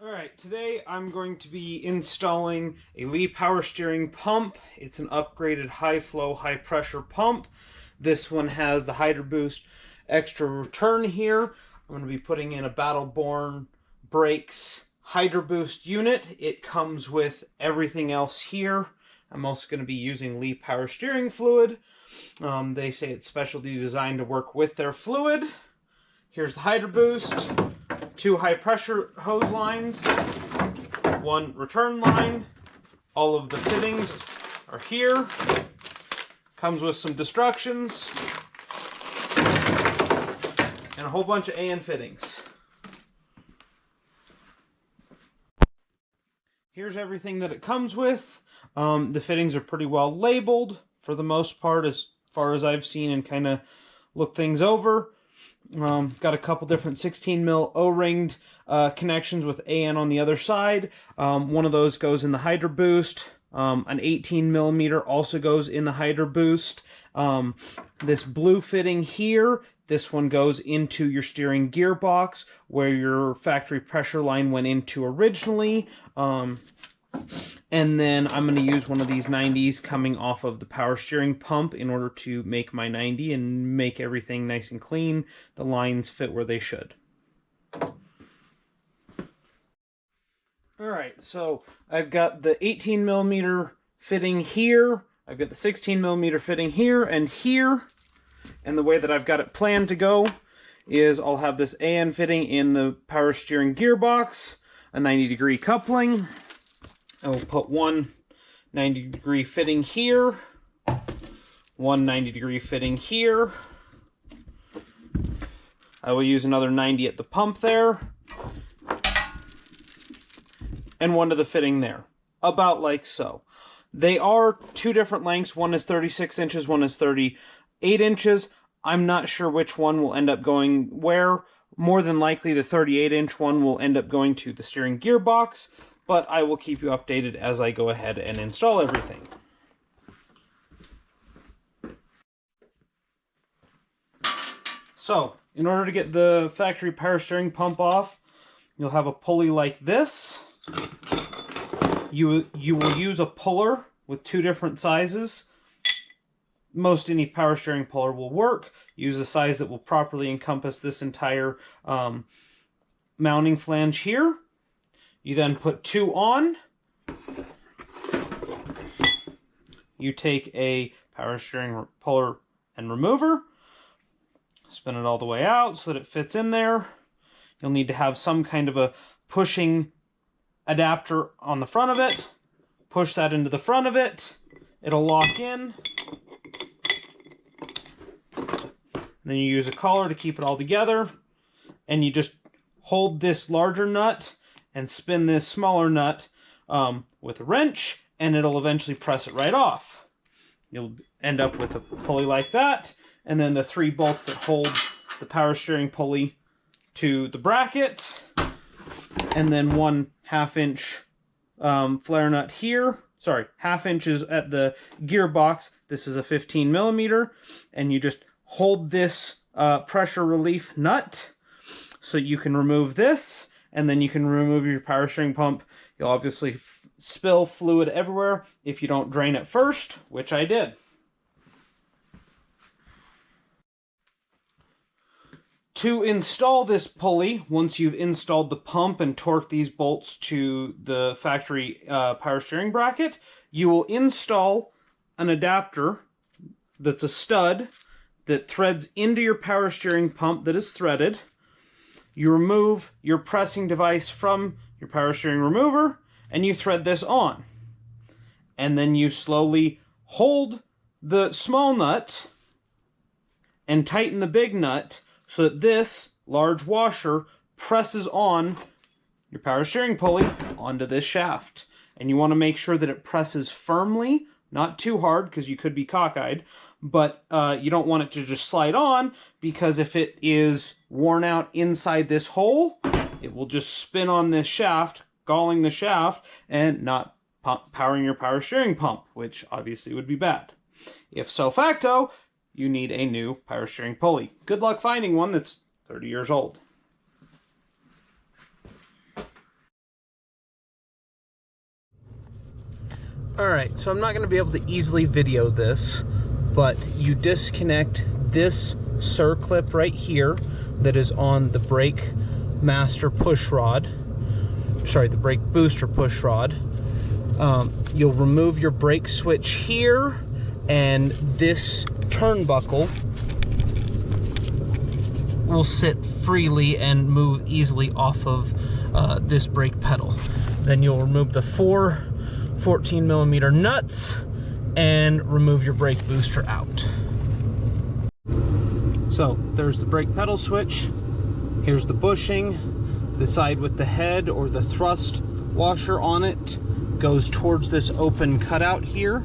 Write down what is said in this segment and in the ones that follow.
Alright, today I'm going to be installing a Lee power steering pump. It's an upgraded high flow, high pressure pump. This one has the Hydroboost extra return here. I'm going to be putting in a Battle-Born Brakes Hydroboost unit. It comes with everything else here. I'm also going to be using Lee power steering fluid. They say it's specialty designed to work with their fluid. Here's the Hydroboost. 2 high pressure hose lines, 1 return line. All of the fittings are here. Comes with some destructions and a whole bunch of AN fittings. Here's everything that it comes with. The fittings are pretty well labeled for the most part, as far as I've seen and kind of looked things over. Got a couple different 16 mil O-ringed connections with AN on the other side. One of those goes in the Hydroboost. An 18 millimeter also goes in the Hydroboost. This blue fitting here, this one goes into your steering gearbox where your factory pressure line went into originally. And then I'm going to use one of these 90s coming off of the power steering pump in order to make my 90 and make everything nice and clean. The lines fit where they should. Alright, so I've got the 18 millimeter fitting here. I've got the 16 millimeter fitting here and here. And the way that I've got it planned to go is I'll have this AN fitting in the power steering gearbox, a 90-degree coupling. I will put one 90-degree fitting here, one 90-degree fitting here. I will use another 90 at the pump there, and one to the fitting there, about like so. They are 2 different lengths. One is 36 inches, one is 38 inches. I'm not sure which one will end up going where. More than likely the 38-inch one will end up going to the steering gearbox, but I will keep you updated as I go ahead and install everything. So, in order to get the factory power steering pump off, you'll have a pulley like this. You will use a puller with 2 different sizes. Most any power steering puller will work. Use a size that will properly encompass this entire mounting flange here. You then put 2 on. You take a power steering puller and remover, spin it all the way out so that it fits in there. You'll need to have some kind of a pushing adapter on the front of it. Push that into the front of it. It'll lock in. Then you use a collar to keep it all together. And you just hold this larger nut and spin this smaller nut with a wrench, and it'll eventually press it right off. You'll end up with a pulley like that, and then the 3 bolts that hold the power steering pulley to the bracket, and then 1 1/2-inch flare nut here. Sorry, 1/2 inches at the gearbox. This is a 15 millimeter, and you just hold this pressure relief nut so you can remove this, and then you can remove your power steering pump. You'll obviously spill fluid everywhere if you don't drain it first, which I did. To install this pulley, once you've installed the pump and torqued these bolts to the factory power steering bracket, you will install an adapter that's a stud that threads into your power steering pump that is threaded. You remove your pressing device from your power steering remover, and you thread this on. And then you slowly hold the small nut and tighten the big nut so that this large washer presses on your power steering pulley onto this shaft. And you want to make sure that it presses firmly, not too hard because you could be cockeyed, but you don't want it to just slide on, because if it is worn out inside this hole, it will just spin on this shaft, galling the shaft, and not powering your power steering pump, which obviously would be bad. If so facto, you need a new power steering pulley. Good luck finding one that's 30 years old. Alright, so I'm not going to be able to easily video this, but you disconnect this circlip right here that is on the brake master push rod, sorry, the brake booster push rod. You'll remove your brake switch here, and this turnbuckle will sit freely and move easily off of this brake pedal. Then you'll remove the 4 14mm nuts and remove your brake booster out. So there's the brake pedal switch. Here's the bushing. The side with the head or the thrust washer on it goes towards this open cutout here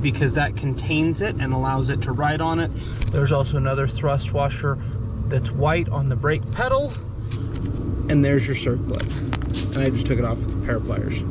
because that contains it and allows it to ride on it. There's also another thrust washer that's white on the brake pedal, and there's your circlip. And I just took it off with a pair of pliers.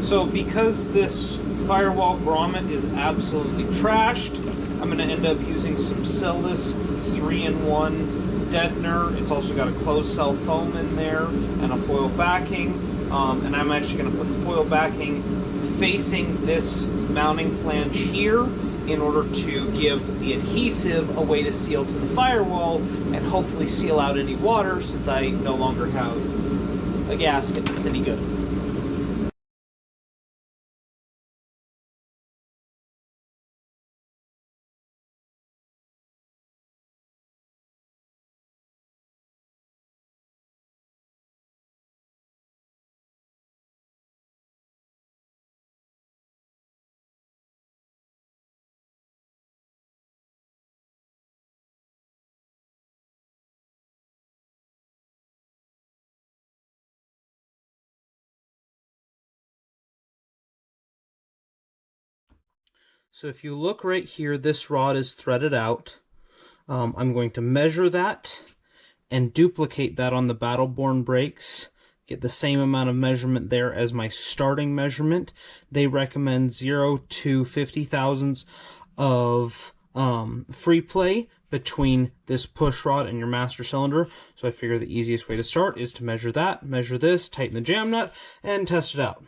So because this firewall grommet is absolutely trashed, I'm going to end up using some Cellus 3-in-1 deadener. It's also got a closed cell foam in there and a foil backing. And I'm actually going to put the foil backing facing this mounting flange here in order to give the adhesive a way to seal to the firewall and hopefully seal out any water, since I no longer have a gasket that's any good. So if you look right here, this rod is threaded out. I'm going to measure that and duplicate that on the Battleborn brakes. Get the same amount of measurement there as my starting measurement. They recommend 0 to 50 thousandths of free play between this push rod and your master cylinder. So I figure the easiest way to start is to measure that, measure this, tighten the jam nut, and test it out.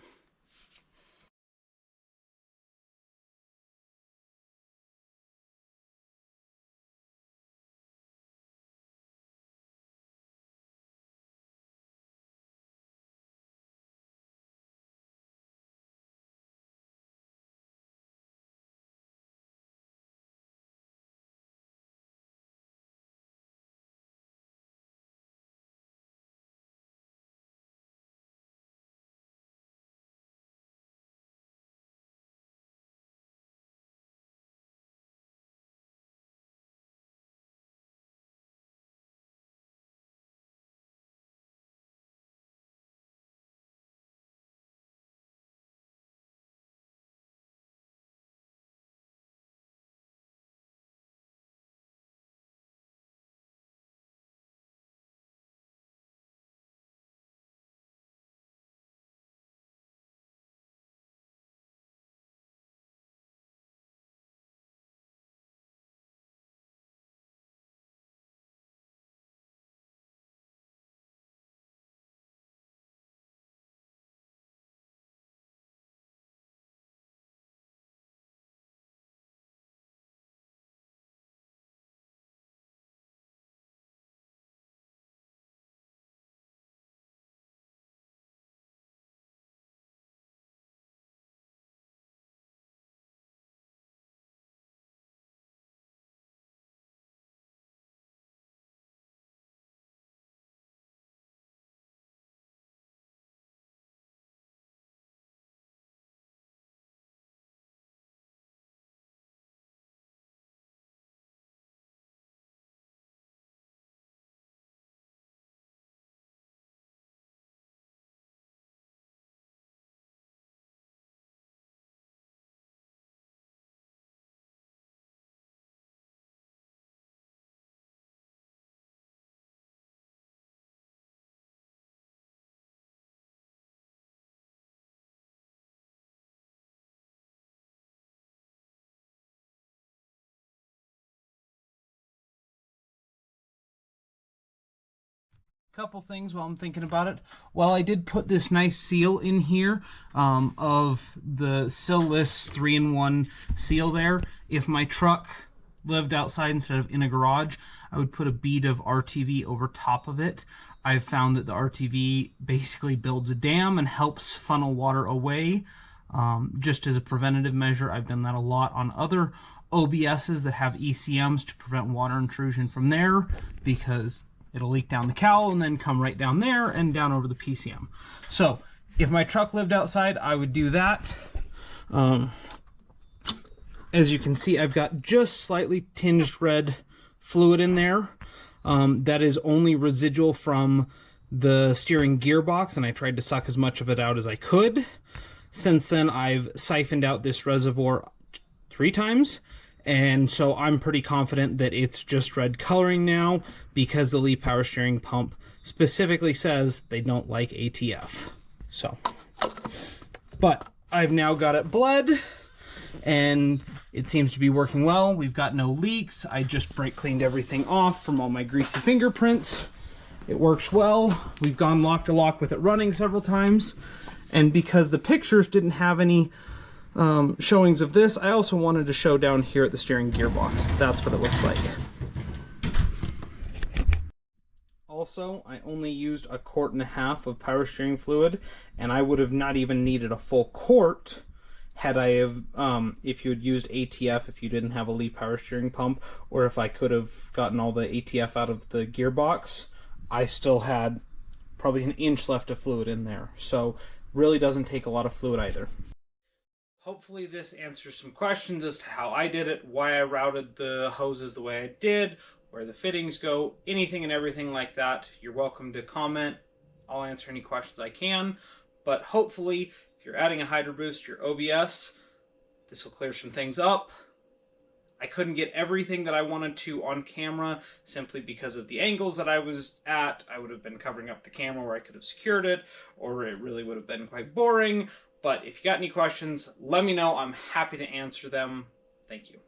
Couple things while I'm thinking about it. Well, I did put this nice seal in here of the sill-less 3-in-1 seal there. If my truck lived outside instead of in a garage, I would put a bead of RTV over top of it. I've found that the RTV basically builds a dam and helps funnel water away. Just as a preventative measure, I've done that a lot on other OBSs that have ECMs to prevent water intrusion from there, because it'll leak down the cowl and then come right down there and down over the PCM. So if my truck lived outside, I would do that. As you can see, I've got just slightly tinged red fluid in there. That is only residual from the steering gearbox, and I tried to suck as much of it out as I could. Since then, I've siphoned out this reservoir 3 times. And so I'm pretty confident that it's just red coloring now, because the Lee power steering pump specifically says they don't like ATF. So, but I've now got it bled and it seems to be working well. We've got no leaks. I just brake cleaned everything off from all my greasy fingerprints. It works well. We've gone lock to lock with it running several times. And because the pictures didn't have any showings of this, I also wanted to show down here at the steering gearbox. That's what it looks like. Also, I only used 1.5 quarts of power steering fluid, and I would have not even needed a full quart had I have, if you had used ATF, if you didn't have a Lee power steering pump, or if I could have gotten all the ATF out of the gearbox. I still had probably 1 inch left of fluid in there, so really doesn't take a lot of fluid either. Hopefully this answers some questions as to how I did it, why I routed the hoses the way I did, where the fittings go, anything and everything like that. You're welcome to comment. I'll answer any questions I can. But hopefully, if you're adding a Hydroboost to your OBS, this will clear some things up. I couldn't get everything that I wanted to on camera simply because of the angles that I was at. I would have been covering up the camera where I could have secured it, or it really would have been quite boring. But if you got any questions, let me know. I'm happy to answer them. Thank you.